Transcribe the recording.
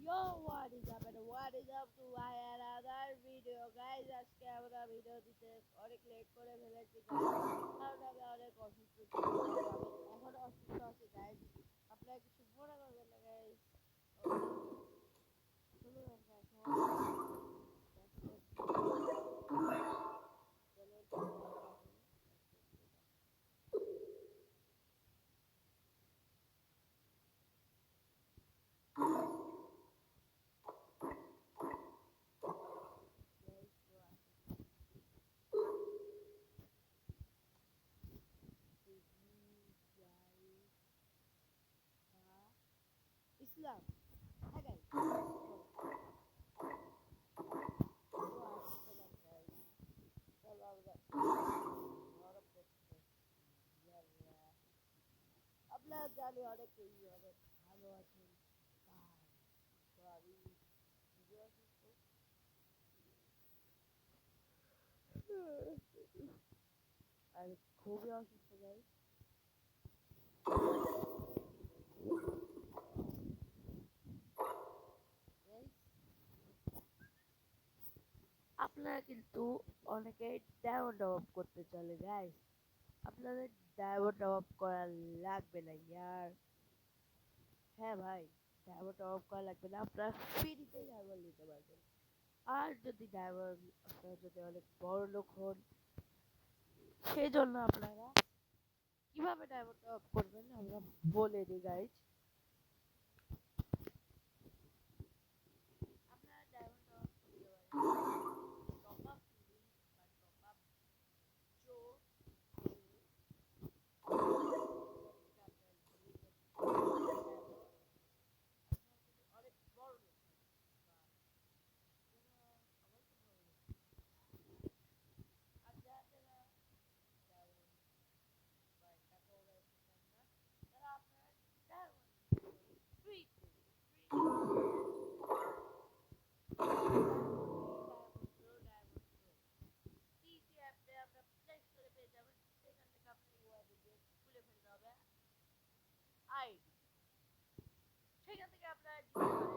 Yo, what is up and what is up to my another video guys? আজকে আমরা video দিতে অনেক late করে ফেলেছি guys, কারণ আমি অনেক অসুস্থ ছিলাম guys, আমি এখন অসুস্থ আছি guys, আপনারা কিছু মনে করবেন না guys. চলুন আমরা এখন ইসলাম, হ্যাঁ guys, চলো আমরা গরম করতে আপনারা জানি অনেকেই অনেক ভালো আছেন, তো আমি খুবই অসুস্থ, আমি খুবই অসুস্থ গাইস. আপনারা কিন্তু অনেকেই ডায়মন্ড অফ করতে চলে গাইস, আপনাদের ডায়মন্ড অফ করা লাগবে না ইয়ার. হ্যাঁ ভাই, ডায়মন্ড অফ করা লাগবে না, আপনারা ফ্রিতে ডায়মন্ড নিতে পারবেন. আর যদি ডায়মন্ড আপনারা যদি অনেক বড় লোক হন, সেই জন্য আপনারা কিভাবে ডায়মন্ড অফ করবেন আমরা বলে দিই গাইস. আপনারা ডায়মন্ড অফ করতে পারেন টপ আপ লিঙ্ক বা টপ আপ জো, অনেক বড় লোক আর যারা যারা ডায়মন্ড বা টাকা উড়াইতে চান না, তারা আপনারা ডায়মন্ড ফ্রি অ্যাপে আপনার প্লে স্টোরে পেয়ে যাবেন, সেখান থেকে আপনার ইউআইডি দিয়ে খুলে ফেলতে হবে আইডি, সেখান থেকে আপনারা দিতে পারেন